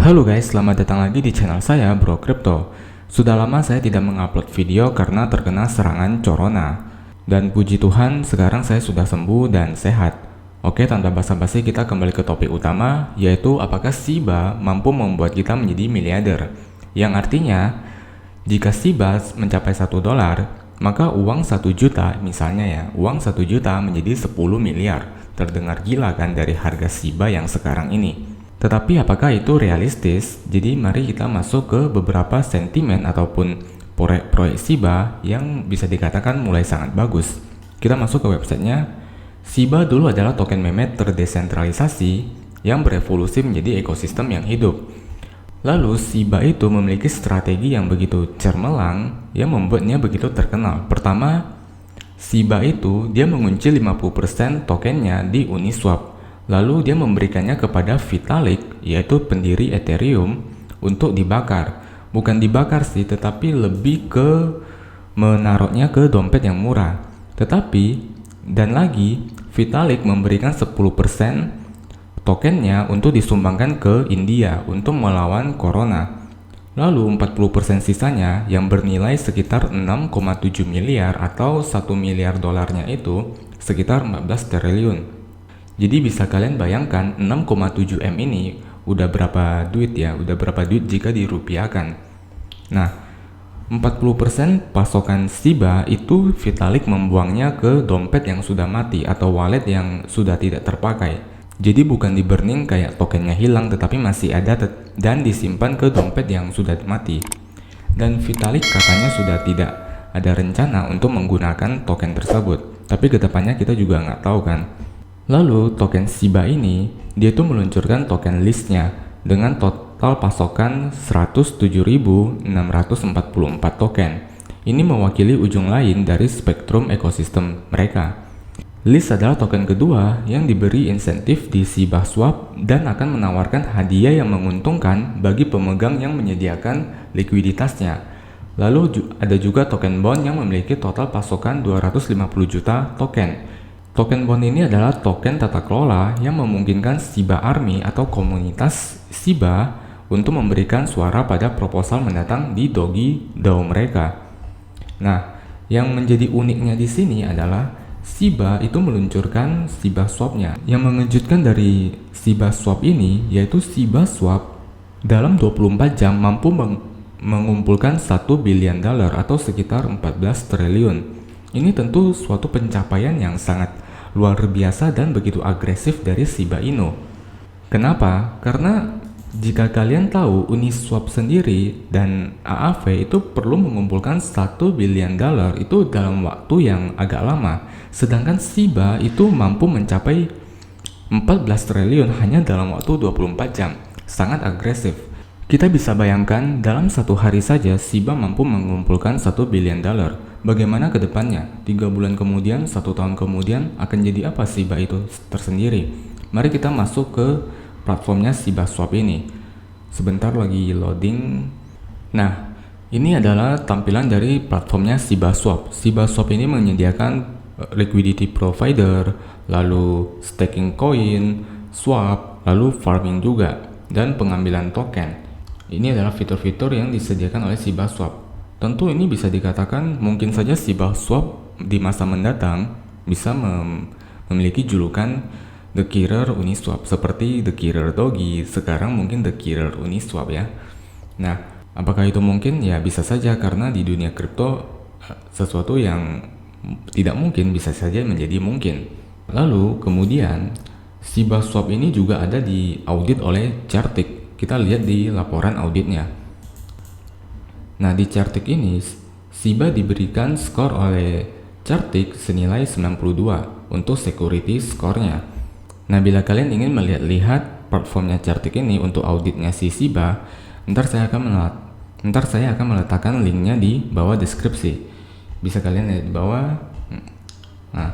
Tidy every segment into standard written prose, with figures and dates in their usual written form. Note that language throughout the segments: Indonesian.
Halo guys, selamat datang lagi di channel saya, Bro Crypto. Sudah lama saya tidak mengupload video karena terkena serangan corona. Dan puji Tuhan, sekarang saya sudah sembuh dan sehat. Oke, tanpa basa-basi kita kembali ke topik utama, yaitu apakah Shiba mampu membuat kita menjadi miliarder. Yang artinya, jika Shiba mencapai $1, maka uang 1 juta, misalnya ya, uang 1 juta menjadi 10 miliar. Terdengar gila kan dari harga Shiba yang sekarang ini. Tetapi apakah itu realistis? Jadi mari kita masuk ke beberapa sentimen ataupun proyek Shiba yang bisa dikatakan mulai sangat bagus. Kita masuk ke websitenya. Shiba dulu adalah token meme terdesentralisasi yang berevolusi menjadi ekosistem yang hidup. Lalu Shiba itu memiliki strategi yang begitu cemerlang yang membuatnya begitu terkenal. Pertama, Shiba itu dia mengunci 50% tokennya di Uniswap. Lalu dia memberikannya kepada Vitalik, yaitu pendiri Ethereum, untuk dibakar. Bukan dibakar sih, tetapi lebih ke menaruhnya ke dompet yang murah. Tetapi, dan lagi, Vitalik memberikan 10% tokennya untuk disumbangkan ke India untuk melawan corona. Lalu 40% sisanya yang bernilai sekitar 6,7 miliar atau 1 miliar dolarnya itu sekitar 14 triliun. Jadi bisa kalian bayangkan 6,7 M ini udah berapa duit ya, udah berapa duit jika dirupiahkan. Nah, 40% pasokan Shiba itu Vitalik membuangnya ke dompet yang sudah mati atau wallet yang sudah tidak terpakai. Jadi bukan di burning kayak tokennya hilang, tetapi masih ada dan disimpan ke dompet yang sudah mati. Dan Vitalik katanya sudah tidak ada rencana untuk menggunakan token tersebut. Tapi kedepannya kita juga nggak tahu kan. Lalu token Shiba ini dia tuh meluncurkan token listnya dengan total pasokan 107.644 token. Ini mewakili ujung lain dari spektrum ekosistem mereka. List adalah token kedua yang diberi insentif di Shiba Swap dan akan menawarkan hadiah yang menguntungkan bagi pemegang yang menyediakan likuiditasnya. Lalu ada juga token bond yang memiliki total pasokan 250 juta token. Token bond ini adalah token tata kelola yang memungkinkan Shiba Army atau komunitas Shiba untuk memberikan suara pada proposal mendatang di Doge DAO mereka. Nah, yang menjadi uniknya di sini adalah Shiba itu meluncurkan Shiba Swap-nya. Yang mengejutkan dari Shiba Swap ini yaitu Shiba Swap dalam 24 jam mampu mengumpulkan $1 billion atau sekitar 14 triliun. Ini tentu suatu pencapaian yang sangat luar biasa dan begitu agresif dari Shiba Inu. Kenapa? Karena jika kalian tahu Uniswap sendiri dan AAV itu perlu mengumpulkan $1 billion itu dalam waktu yang agak lama. Sedangkan Shiba itu mampu mencapai 14 triliun hanya dalam waktu 24 jam. Sangat agresif. Kita bisa bayangkan dalam satu hari saja Shiba mampu mengumpulkan $1 billion. Bagaimana ke depannya? 3 bulan kemudian, 1 tahun kemudian akan jadi apa Shiba itu tersendiri? Mari kita masuk ke platformnya Shiba Swap ini. Sebentar lagi loading. Nah, ini adalah tampilan dari platformnya Shiba Swap. Shiba Swap ini menyediakan liquidity provider, lalu staking coin, swap, lalu farming juga, dan pengambilan token. Ini adalah fitur-fitur yang disediakan oleh Shiba Swap. Tentu ini bisa dikatakan mungkin saja Shiba Swap di masa mendatang bisa memiliki julukan The Killer Uniswap seperti The Killer Doge, sekarang mungkin The Killer Uniswap ya. Nah, apakah itu mungkin? Ya bisa saja karena di dunia kripto sesuatu yang tidak mungkin bisa saja menjadi mungkin. Lalu kemudian Shiba Swap ini juga ada di audit oleh Chartic. Kita lihat di laporan auditnya. Nah, di Chartic ini, Shiba diberikan skor oleh Chartic senilai 92 untuk security skornya. Nah, bila kalian ingin melihat platformnya Chartic ini untuk auditnya si Shiba, ntar saya akan meletakkan linknya di bawah deskripsi. Bisa kalian lihat di bawah. Nah,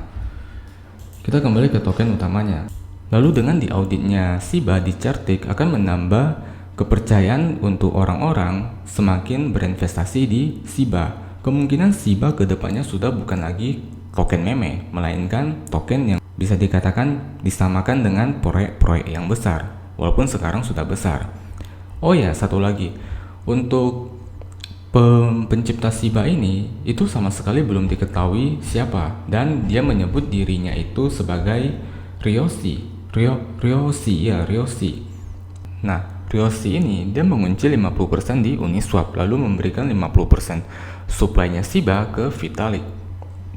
kita kembali ke token utamanya. Lalu dengan di auditnya Shiba di Chartic akan menambah kepercayaan untuk orang-orang semakin berinvestasi di Shiba. Kemungkinan Shiba kedepannya sudah bukan lagi token meme, melainkan token yang bisa dikatakan disamakan dengan proyek-proyek yang besar, walaupun sekarang sudah besar. Oh ya, satu lagi. Untuk pencipta Shiba ini itu sama sekali belum diketahui siapa, dan dia menyebut dirinya itu sebagai Ryoshi. Ryoshi. Nah, Ryoshi ini dia mengunci 50% di Uniswap lalu memberikan 50% supply-nya Shiba ke Vitalik.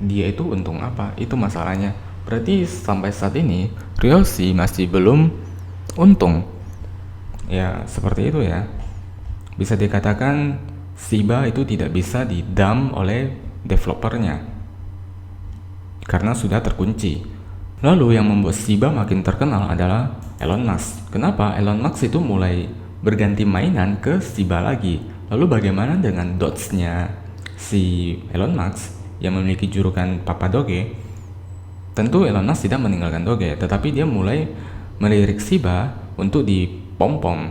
Dia itu untung apa? Itu masalahnya. Berarti sampai saat ini Ryoshi masih belum untung. Ya, seperti itu ya. Bisa dikatakan Shiba itu tidak bisa di-dump oleh developernya karena sudah terkunci. Lalu yang membuat Shiba makin terkenal adalah Elon Musk. Kenapa? Elon Musk itu mulai berganti mainan ke Shiba lagi. Lalu bagaimana dengan Doge-nya si Elon Musk yang memiliki julukan Papa Doge? Tentu Elon Musk tidak meninggalkan Doge, tetapi dia mulai melirik Shiba untuk dipom-pom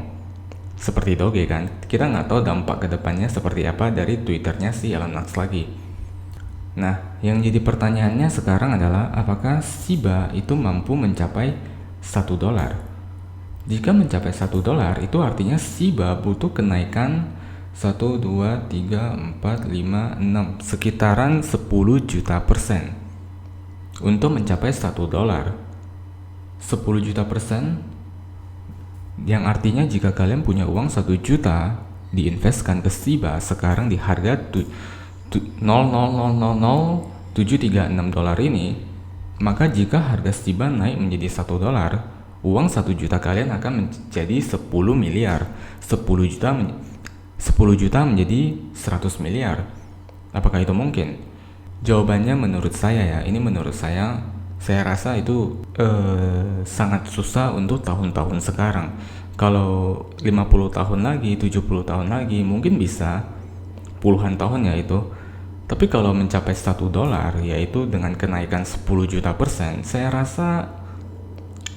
seperti Doge kan. Kita nggak tahu dampak kedepannya seperti apa dari Twitternya si Elon Musk lagi. Nah, yang jadi pertanyaannya sekarang adalah apakah Shiba itu mampu mencapai $1? Jika mencapai $1, itu artinya Shiba butuh kenaikan 1, 2, 3, 4, 5, 6 sekitaran 10 juta persen untuk mencapai $1. 10 juta persen yang artinya jika kalian punya uang 1 juta diinvestkan ke Shiba sekarang di harga $0,0000736 ini, maka jika harga Shiba naik menjadi $1, uang 1 juta kalian akan menjadi 10 miliar. 10 juta menjadi 100 miliar. Apakah itu mungkin? Jawabannya menurut saya ya, ini menurut saya rasa itu sangat susah untuk tahun-tahun sekarang. Kalau 50 tahun lagi, 70 tahun lagi mungkin bisa, puluhan tahun ya itu. Tapi kalau mencapai $1, yaitu dengan kenaikan 10 juta persen, saya rasa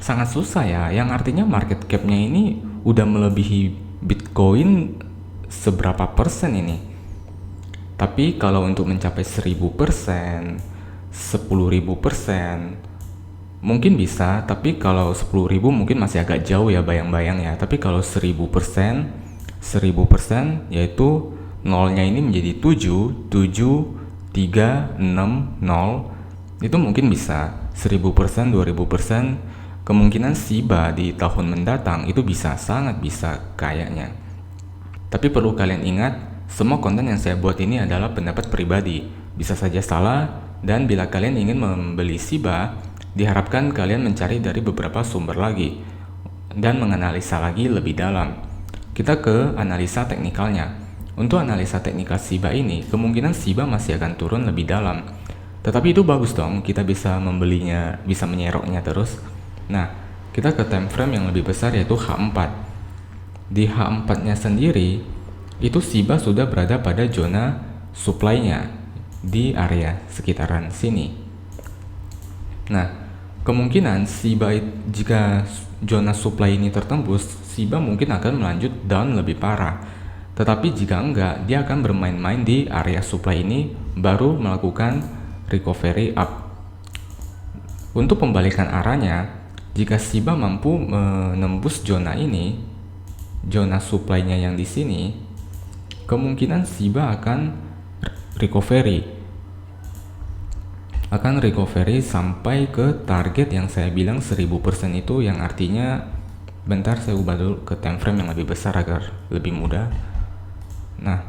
sangat susah ya. Yang artinya market cap-nya ini udah melebihi Bitcoin seberapa persen ini. Tapi kalau untuk mencapai 1000%, 10.000%, mungkin bisa. Tapi kalau 10.000 mungkin masih agak jauh ya, bayang-bayang ya. Tapi kalau 1000%, yaitu nolnya ini menjadi 7, 3, 6, 0, itu mungkin bisa 1000%, 2000%. Kemungkinan Shiba di tahun mendatang itu bisa, sangat bisa kayaknya. Tapi perlu kalian ingat, semua konten yang saya buat ini adalah pendapat pribadi, bisa saja salah, dan bila kalian ingin membeli Shiba, diharapkan kalian mencari dari beberapa sumber lagi dan menganalisa lagi lebih dalam. Kita ke analisa teknikalnya. Untuk analisa teknikal Shiba ini, kemungkinan Shiba masih akan turun lebih dalam. Tetapi itu bagus dong, kita bisa membelinya, bisa menyeroknya terus. Nah, kita ke time frame yang lebih besar yaitu H4. Di H4-nya sendiri, itu Shiba sudah berada pada zona supply-nya di area sekitaran sini. Nah, kemungkinan Shiba jika zona supply ini tertembus, Shiba mungkin akan melanjut down lebih parah. Tetapi jika enggak, dia akan bermain-main di area supply ini baru melakukan recovery up. Untuk pembalikan arahnya, jika Shiba mampu menembus zona ini, zona supply-nya yang di sini, kemungkinan Shiba akan recovery sampai ke target yang saya bilang 1000% itu, yang artinya, bentar saya ubah dulu ke time frame yang lebih besar agar lebih mudah. Nah,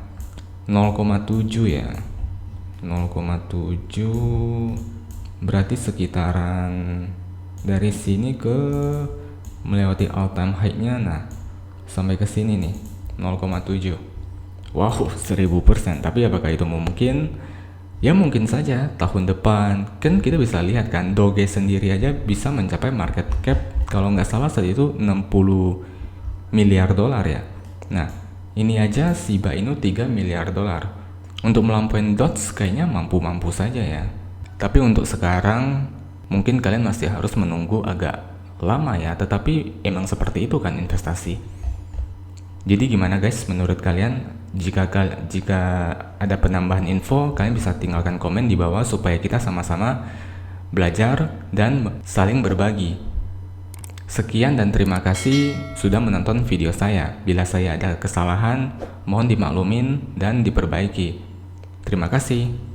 0,7 ya, 0,7 berarti sekitaran dari sini ke melewati all time high-nya. Nah, sampai ke sini nih 0,7. Wow, 1000%. Tapi apakah itu mungkin? Ya mungkin saja tahun depan. Kan kita bisa lihat kan, Doge sendiri aja bisa mencapai market cap kalau nggak salah saat itu 60 miliar dolar ya. Nah, ini aja Shiba Inu 3 miliar dolar. Untuk melampaui Doge kayaknya mampu-mampu saja ya. Tapi untuk sekarang mungkin kalian masih harus menunggu agak lama ya. Tetapi emang seperti itu kan investasi. Jadi gimana guys menurut kalian? Jika ada penambahan info, kalian bisa tinggalkan komen di bawah supaya kita sama-sama belajar dan saling berbagi. Sekian dan terima kasih sudah menonton video saya. Bila saya ada kesalahan, mohon dimaklumin dan diperbaiki. Terima kasih.